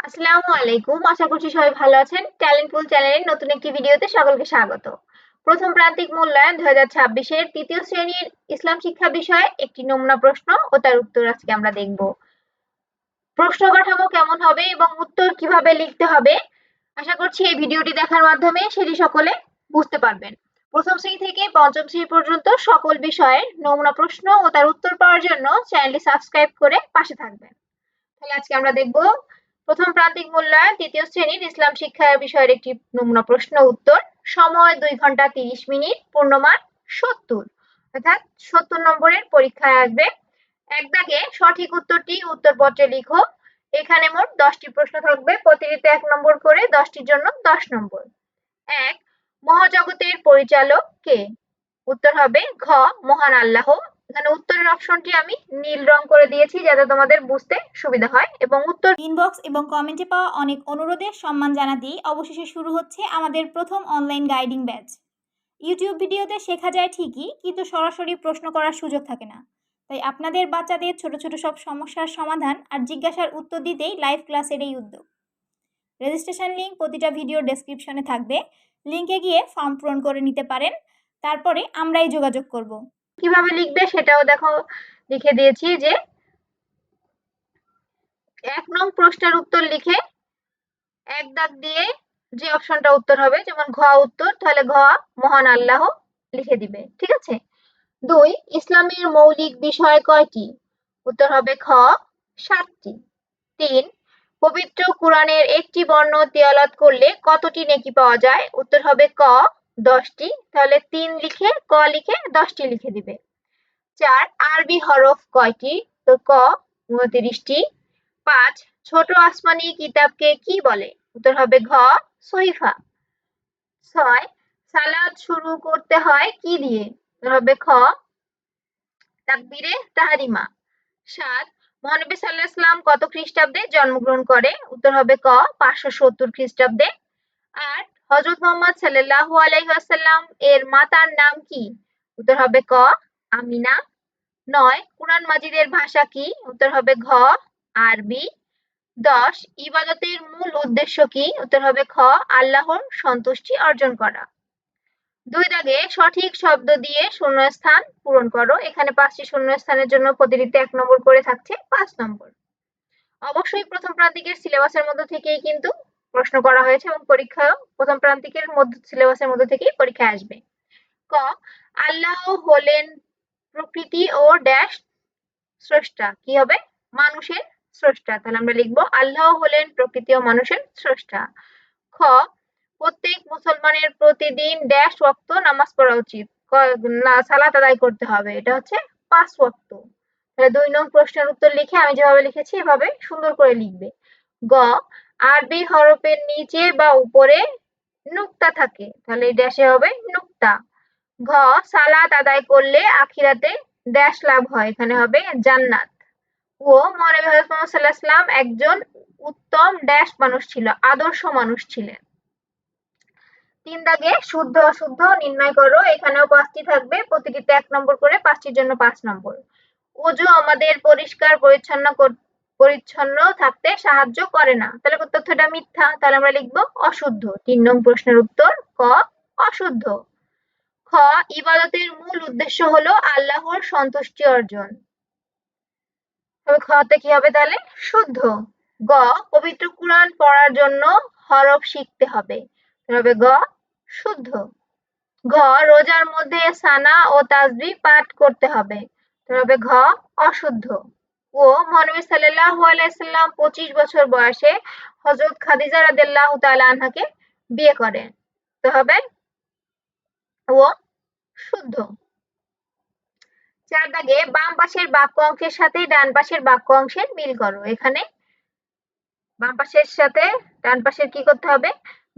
আসসালামু আলাইকুম। আশা করছি সবাই ভালো আছেন। ট্যালেন্ট পুল চ্যানেলের নতুন একটি ভিডিওতে সকলকে স্বাগত। প্রথম প্রান্তিক মূল্যায়ন 2026 এর তৃতীয় শ্রেণীর ইসলাম শিক্ষা বিষয়ে একটি নমুনা প্রশ্ন ও তার উত্তর আজকে আমরা দেখব। প্রশ্ন কাঠামো কেমন হবে এবং উত্তর কিভাবে লিখতে হবে আশা করছি এই ভিডিওটি দেখার মাধ্যমে সেটি সকলে বুঝতে পারবেন। প্রথম শ্রেণী থেকে পঞ্চম শ্রেণী পর্যন্ত সকল বিষয়ের নমুনা প্রশ্ন ও তার উত্তর পাওয়ার জন্য চ্যানেলটি সাবস্ক্রাইব করে পাশে থাকবেন। তাহলে আজকে আমরা দেখব প্রথম প্রান্তিক মূল্যায়ন তৃতীয় শ্রেণীর ইসলাম শিক্ষা বিষয়ের একটি নমুনা প্রশ্ন উত্তর। সময় 2 ঘন্টা 30 মিনিট, পূর্ণমান 70, অর্থাৎ 70 নম্বরের পরীক্ষায় আসবে। এক দাগে সঠিক উত্তরটি উত্তরপত্রে লিখো। এখানে মোট 10টি প্রশ্ন থাকবে, প্রতিটিতে 1 নম্বর করে, 10টির জন্য 10 নম্বর। 1, মহাজগতের পরিচালক কে? উত্তর হবে ঘ, মহান আল্লাহ। এখানে উত্তরের অপশনটি আমি নীল রং করে দিয়েছি যাতে তোমাদের বুঝতে সুবিধা হয়। এবং উত্তর ইনবক্স এবং কমেন্টে পাওয়া অনেক অনুরোধে সম্মান জানাতেই অবশেষে শুরু হচ্ছে আমাদের প্রথম অনলাইন গাইডিং ব্যাচ। ইউটিউব ভিডিওতে শেখা যায় ঠিকই, কিন্তু সরাসরি প্রশ্ন করার সুযোগ থাকে না। তাই আপনাদের বাচ্চাদের ছোট ছোট সব সমস্যার সমাধান আর জিজ্ঞাসার উত্তর দিতেই লাইভ ক্লাসের এই উদ্যোগ। রেজিস্ট্রেশন লিঙ্ক প্রতিটা ভিডিওর ডেসক্রিপশনে থাকবে, লিঙ্কে গিয়ে ফর্ম পূরণ করে নিতে পারেন। তারপরে আমরাই যোগাযোগ করব। কিভাবে লিখবে সেটাও দেখো লিখে দিয়েছি যে 1 নং প্রশ্নের উত্তর লিখে 1 দাগ দিয়ে যে অপশনটা উত্তর হবে, যেমন ঘ উত্তর, তাহলে ঘ মহান আল্লাহ লিখে দিবে। ঠিক আছে। 2, ইসলামের মৌলিক বিষয় কয়টি? উত্তর হবে খ 7টি। 3, পবিত্র কোরআনের একটি বর্ণ তিলাওয়াত করলে কতটি নেকি পাওয়া যায়? উত্তর হবে ক 10টি, তাহলে 3 লিখে ক লিখে 10টি লিখে দিবে। 4, আরবি হরফ কয়টি? তো ক 29টি। 5, ছোট আসমানি কিতাবকে কি বলে? উত্তর হবে ঘ সহিফা। 6, সালাত শুরু করতে হয় কি দিয়ে? উত্তর হবে খ তাকবীরে তাহরিমা। 7, মহানবী সাল্লাল্লাহু আলাইহি ওয়াসাল্লাম কত খ্রিস্টাব্দে জন্মগ্রহণ করে? উত্তর হবে ক 570 খ্রিস্টাব্দে। 8, হযরত মুহাম্মদ সাল্লাল্লাহু আলাইহি ওয়াসাল্লাম এর মাতার নাম কি? উত্তর হবে ক আমিনা। 9, কুরআন মাজিদের ভাষা কি? উত্তর হবে ঘ আরবি। 10, ইবাদতের মূল উদ্দেশ্য কি? উত্তর হবে খ আল্লাহর সন্তুষ্টি অর্জন করা। 2 দাগে সঠিক শব্দ দিয়ে শূন্যস্থান পূরণ করো। এখানে 5টি শূন্যস্থানের জন্য প্রতিটিতে 1 নম্বর করে থাকছে 5 নম্বর। অবশ্যই প্রথম প্রান্তিকের সিলেবাসের মধ্য থেকেই কিন্তু প্রশ্ন করা হয়েছে এবং পরীক্ষায়ও প্রথম প্রান্তিকের সিলেবাসের মধ্য থেকেই পরীক্ষায় আসবে। ক, আল্লাহ হলেন প্রকৃতি ও ড্যাশ স্রষ্টা। কি হবে? মানুষের স্রষ্টা। তাহলে আমরা লিখবো আল্লাহ হলেন প্রকৃতি ও মানুষের স্রষ্টা। খ, প্রত্যেক মুসলমানের প্রতিদিন ড্যাশ ওয়াক্ত নামাজ পড়া উচিত। সালাত আদায় করতে হবে। এটা হচ্ছে 5 ওয়াক্ত। তাহলে 2 নং প্রশ্নের উত্তর লিখে আমি যেভাবে লিখেছি এভাবে সুন্দর করে লিখবে। গ, আরবি হরফের নিচে বা উপরে নুক্তা থাকে, তাহলে ড্যাশে হবে নুক্তা। ঘ, সালাত আদায় করলে আখিরাতে ড্যাশ লাভ হয়, এখানে হবে জান্নাত। ও, মহানবী হযরত মুহাম্মদ সাল্লাল্লাহু আলাইহি ওয়াসাল্লাম একজন উত্তম ড্যাশ মানুষ ছিল, আদর্শ মানুষ ছিলেন। 3 দাগে শুদ্ধ অশুদ্ধ নির্ণয় করো। এখানেও 5টি থাকবে, প্রতিটিতে 1 নম্বর করে, 5টির জন্য 5 নম্বর। ওযু আমাদের পরিষ্কার পরিচ্ছন্ন থাকতে সাহায্য করে না, তাহলে তথ্যটা মিথ্যা, তাহলে আমরা লিখবো অশুদ্ধ। 3 নং প্রশ্নের উত্তর ক অশুদ্ধ। খ, ইবাদতের মূল উদ্দেশ্য হলো আল্লাহর সন্তুষ্টি অর্জন, তবে খতে কি হবে তাহলে? শুদ্ধ। গ, পবিত্র কুরআন পড়ার জন্য হরফ শিখতে হবে, তবে গ শুদ্ধ। ঘ, রোজার মধ্যে সানা ও তাসবিহ পাঠ করতে হবে, তবে ঘ অশুদ্ধ। ও, মহানবী সাল্লাল্লাহু আলাইহি ওয়াসাল্লাম 25 বছর বয়সে হযরত খাদিজা রাদিয়াল্লাহু তাআলা আনহাকে বিয়ে করেন, তো হবে ও শুদ্ধ। 4 দাগে বাম পাশের বাক্য অংশের সাথে ডান পাশের বাক্য অংশের মিল করো। এখানে বাম পাশের সাথে ডান পাশের কি করতে হবে?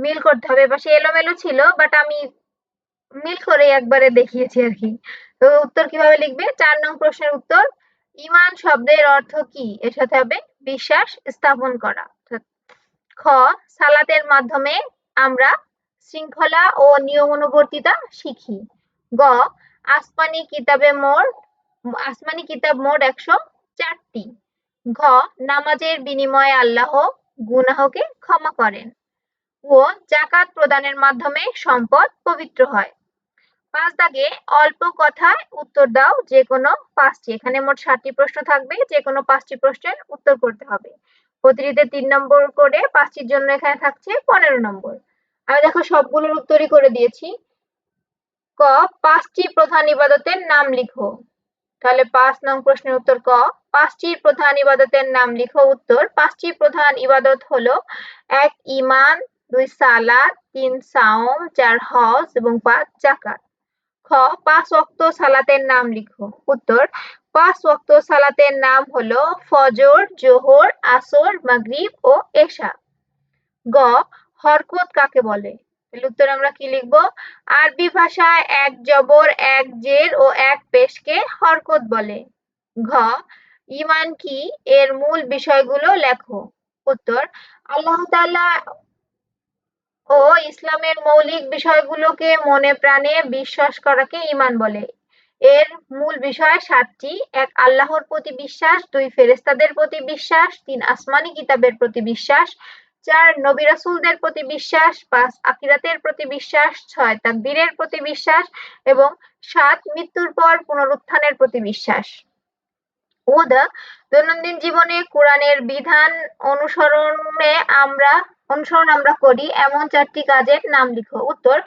মিল করতে হবে। এপাশে এলোমেলো ছিল, বাট আমি মিল করে একবারে দেখিয়েছি আর কি। তো উত্তর কিভাবে লিখবে? 4 নং প্রশ্নের উত্তর, ঈমান শব্দের অর্থ কি? এর সাথে হবে বিশ্বাস স্থাপন করা। খ, সালাতের মাধ্যমে আমরা শৃঙ্খলা ও নিয়মানুবর্তিতা শিখি। গ, আসমানি কিতাব মোট 104টি। ঘ, নামাজের বিনিময়ে আল্লাহ গুনাহকে ক্ষমা করেন ও জাকাত প্রদানের মাধ্যমে সম্পদ পবিত্র হয়। 5 দাগে অল্প কথায় উত্তর দাও যে কোনো 5টি। এখানে মোট 7টি প্রশ্ন থাকবে, যে কোনো 5টি প্রশ্নের উত্তর করতে হবে। প্রতিটিতে 3 নম্বর করে, 5টির জন্য এখানে থাকছে 15 নম্বর। আমি দেখো সবগুলোর উত্তরই করে দিয়েছি। ক, 5টি প্রধান ইবাদতের নাম লিখো। তাহলে 5 নং প্রশ্নের উত্তর ক, 5টি প্রধান ইবাদতের নাম লিখো। উত্তর, 5টি প্রধান ইবাদত হলো 1 ঈমান, 2 সালাত, 3 সাওম, 4 হজ এবং 5 যাকাত। খ, 5 ওয়াক্ত সালাতের নাম লিখো। উত্তর, 5 ওয়াক্ত সালাতের নাম হলো ফজর, জোহর, আসর, মাগরিব ও এশা। গ, হরকত কাকে বলে? তাহলে উত্তর আমরা কি লিখব? আরবি ভাষায় এক জবর, এক জের ও এক পেশকে হরকত বলে। ঘ, ঈমান কি? এর মূল বিষয়গুলো লেখো। উত্তর, আল্লাহ তাআলা ও ইসলামের মৌলিক বিষয়গুলোকে মনে প্রাণে বিশ্বাস করাকে ঈমান বলে। এর মূল বিষয় 7টি। 1 আল্লাহর প্রতি বিশ্বাস, 2 ফেরেশতাদের প্রতি বিশ্বাস, 3 আসমানি কিতাবের প্রতি বিশ্বাস, 4 নবী রাসূলদের প্রতি বিশ্বাস, 5 আখিরাতের প্রতি বিশ্বাস, 6 তাকদীরের প্রতি বিশ্বাস এবং 7 মৃত্যুর পর পুনরুত্থানের প্রতি বিশ্বাস। দৈনন্দিন জীবনে কোরআনের বিধান অনুসরণ আমরা করি এমন 4টি কাজের নাম লিখো। উত্তর,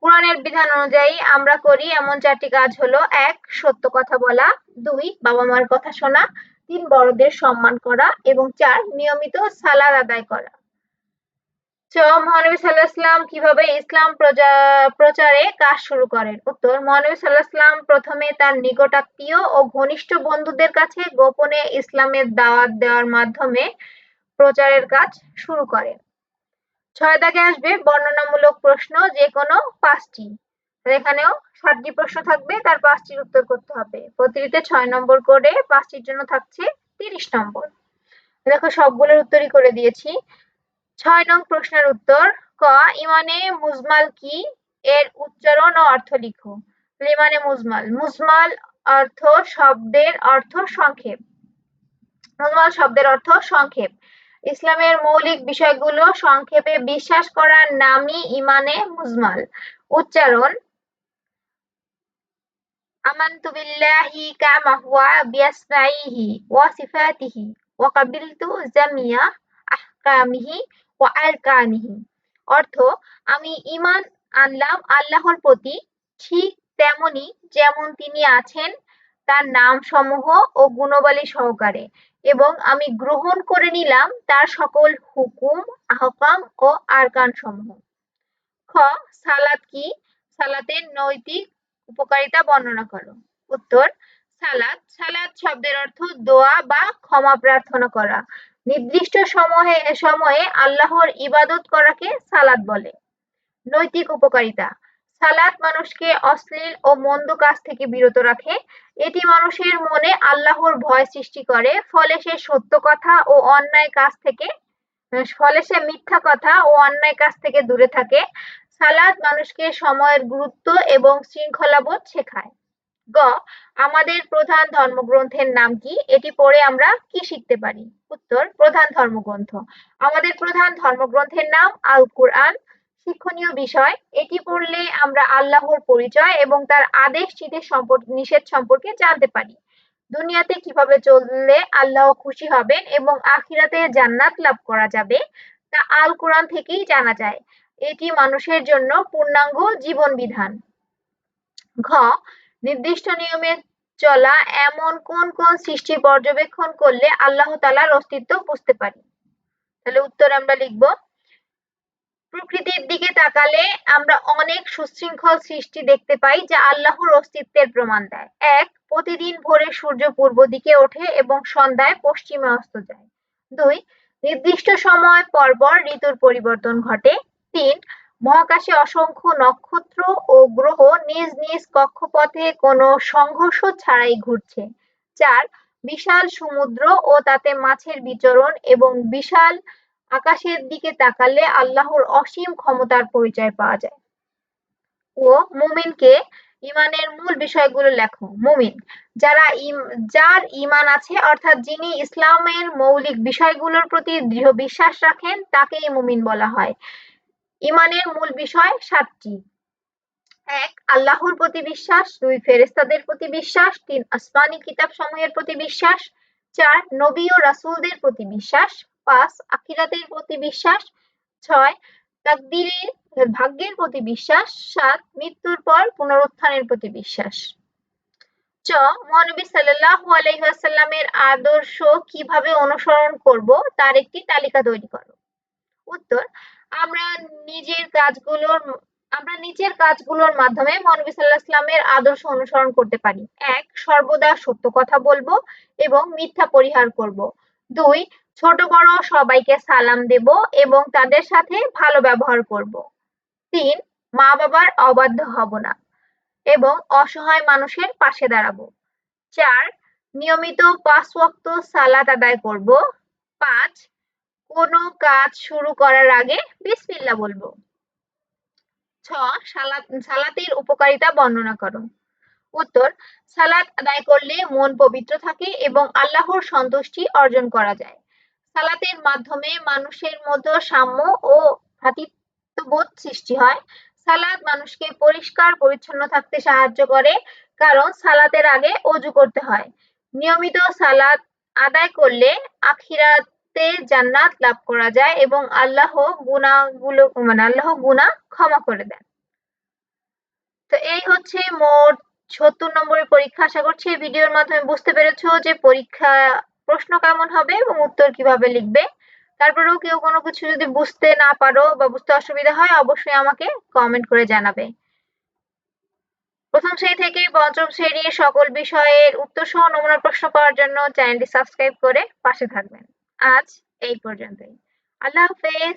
কোরআনের বিধান অনুযায়ী আমরা করি এমন 4টি কাজ হলো: 1 সত্য কথা বলা, 2 বাবা মার কথা শোনা, 3 বড়দের সম্মান করা এবং 4 নিয়মিত সালাত আদায় করা। মহানবী সাল্লাল্লাহু আলাইহি ওয়াসাল্লাম কিভাবে ইসলাম প্রচারে কাজ শুরু করেন? উত্তর, মহানবী সাল্লাল্লাহু আলাইহি ওয়াসাল্লাম প্রথমে তার নিকটাত্মীয় ও ঘনিষ্ঠ বন্ধুদের কাছে গোপনে ইসলামের দাওয়াত দেওয়ার মাধ্যমে প্রচারের কাজ শুরু করেন। 6 দাগে আসবে বর্ণনামূলক প্রশ্ন, যে কোনো 5টি। এখানেও 7টি প্রশ্ন থাকবে, তার 5টির উত্তর করতে হবে। প্রতিটিতে 6 নম্বর করে, 5টির জন্য থাকছে 30 নম্বর। দেখো সবগুলোর উত্তরই করে দিয়েছি। 6 নং প্রশ্নের উত্তর ক, ইমানে মুজমাল কি? এর উচ্চারণ ও অর্থ লিখো। ইমানে মুজমাল, মুজমাল অর্থ শব্দের অর্থ সংক্ষেপ। মুজমাল শব্দের অর্থ সংক্ষেপ। ইসলামের মৌলিক বিষয়গুলো সংক্ষেপে বিশ্বাস করার নামই ইমানে মুজমাল। উচ্চারণ: আমানতু বিল্লাহি কামা হুয়া বিআসমাইহি ওয়া সিফাতিহি ওয়া কাবিলতু জামিয়া আহকামিহি ওয়া আরকানিহি। অর্থ: আমি ঈমান আনলাম আল্লাহর প্রতি ঠিক তেমনি যেমন তিনি আছেন তার নামসমূহ ও গুণাবলী সহকারে, এবং আমি গ্রহণ করে নিলাম তার সকল হুকুম, আহকাম ও আরকান সমূহ। খ, সালাত কি? সালাতের নৈতিক উপকারিতা বর্ণনা করো। উত্তর, সালাত শব্দের অর্থ দোয়া বা ক্ষমা প্রার্থনা করা। নির্দিষ্ট সময়ে আল্লাহর ইবাদত করাকে সালাত বলে। নৈতিক উপকারিতা: সালাত মানুষকে অশ্লীল ও মন্দ কাজ থেকে বিরত রাখে। এটি মানুষের মনে আল্লাহর ভয় সৃষ্টি করে, ফলে সে মিথ্যা কথা ও অন্যায় কাজ থেকে দূরে থাকে। সালাত মানুষকে সময়ের গুরুত্ব এবং শৃঙ্খলাবোধ শেখায়। গ, আমাদের প্রধান ধর্মগ্রন্থের নাম কি? এটি পড়ে আমরা কি শিখতে পারি? উত্তর, প্রধান ধর্মগ্রন্থ: আমাদের প্রধান ধর্মগ্রন্থের নাম আল কুরআন। শিক্ষণীয় বিষয়: এটি পড়লে আমরা আল্লাহর পরিচয় এবং তার আদেশ নিষেধ সম্পর্কে জানতে পারি। দুনিয়াতে কিভাবে চললে আল্লাহ খুশি হবেন এবং আখিরাতে জান্নাত লাভ করা যাবে তা আল কুরআন থেকেই জানা যায়। এটি মানুষের জন্য পূর্ণাঙ্গ জীবন বিধান। ঘ, নির্দিষ্ট নিয়মে চলা এমন কোন কোন সৃষ্টি পর্যবেক্ষণ করলে আল্লাহ তাআলার অস্তিত্ব বুঝতে পারি? তাহলে উত্তর আমরা লিখব, প্রকৃতির দিকে তাকালে আমরা অনেক সুশৃঙ্খল সৃষ্টি দেখতে পাই যা আল্লাহর অস্তিত্বের প্রমাণ দেয়। 1, প্রতিদিন ভোরে সূর্য পূর্ব দিকে ওঠে এবং সন্ধ্যায় পশ্চিমে অস্ত যায়। 2, নির্দিষ্ট সময় পর পর ঋতুর পরিবর্তন ঘটে। 3, মহাকাশে অসংখ্য নক্ষত্র ও গ্রহ নিজ নিজ কক্ষপথে কোনো সংঘর্ষ ছাড়াই ঘুরছে। 4, বিশাল সমুদ্র ও তাতে মাছের বিচরণ এবং বিশাল আকাশের দিকে তাকালে আল্লাহর অসীম ক্ষমতার পরিচয় পাওয়া যায়। ও মুমিনকে ইমানের মূল বিষয়গুলো লেখো। মুমিন, যার ঈমান আছে অর্থাৎ যিনি ইসলামের মৌলিক বিষয়গুলোর প্রতি দৃঢ় বিশ্বাস রাখেন তাকেই মুমিন বলা হয়। ঈমানের মূল বিষয় ৭টি। ১. আল্লাহর প্রতি বিশ্বাস, ২. ফেরেশতাদের প্রতি বিশ্বাস, ৩. আসমানী কিতাবসমূহের প্রতি বিশ্বাস, ৪. নবী ও রাসূলদের প্রতি বিশ্বাস, ৫. আখিরাতের প্রতি বিশ্বাস, ৬. ভাগ্যের প্রতি বিশ্বাস, ৭. মৃত্যুর পর পুনরুত্থানের প্রতি বিশ্বাস। চ. মহানবী সাল্লাল্লাহু আলাইহি ওয়াসাল্লামের আদর্শ কিভাবে অনুসরণ করব তার একটি তালিকা তৈরি করো। উত্তর: আমরা নিচের কাজগুলোর মাধ্যমে মহানবী সাল্লাল্লাহু আলাইহি ওয়াসাল্লামের আদর্শ অনুসরণ করতে পারি। ১. সর্বদা সত্য কথা বলবো এবং মিথ্যা পরিহার করব। ২. ছোট বড় সবাইকে সালাম দেব এবং তাদের সাথে ভালো ব্যবহার করব। ৩. মা বাবার অবাধ্য হব না এবং অসহায় মানুষের পাশে দাঁড়াবো। ৪. নিয়মিত ৫ ওয়াক্ত সালাত আদায় করব। ৫. কোনো কাজ শুরু করার আগে বিসমিল্লাহ বলবো। ৬. সালাতের উপকারিতা বর্ণনা করো। উত্তর: সালাত আদায় করলে মন পবিত্র থাকে এবং আল্লাহর সন্তুষ্টি অর্জন করা যায়। সালাতের মাধ্যমে মানুষের মধ্যে সাম্য ও ভ্রাতৃত্ববোধ সৃষ্টি হয়। সালাত মানুষকে পরিষ্কার পরিচ্ছন্ন থাকতে সাহায্য করে, কারণ সালাতের আগে অজু করতে হয়। নিয়মিত সালাত আদায় করলে আখিরাতে জান্নাত লাভ করা যায় এবং আল্লাহ গুনাহ ক্ষমা করে দেন। তো এই হচ্ছে মোট ৭০ নম্বরের পরীক্ষা। আশা করছি এই ভিডিওর মাধ্যমে বুঝতে পেরেছো যে পরীক্ষা প্রশ্ন কেমন হবে এবং উত্তর কিভাবে লিখবে। তারপরেও কেউ কোনো কিছু যদি বুঝতে না পারো বা বুঝতে অসুবিধা হয় অবশ্যই আমাকে কমেন্ট করে জানাবে। প্রথম শ্রেণী থেকে পঞ্চম শ্রেণীর সকল বিষয়ের উত্তর সহ নমুনা প্রশ্ন পাওয়ার জন্য চ্যানেলটি সাবস্ক্রাইব করে পাশে থাকবেন। আজ এই পর্যন্তই। আল্লাহ হাফেজ।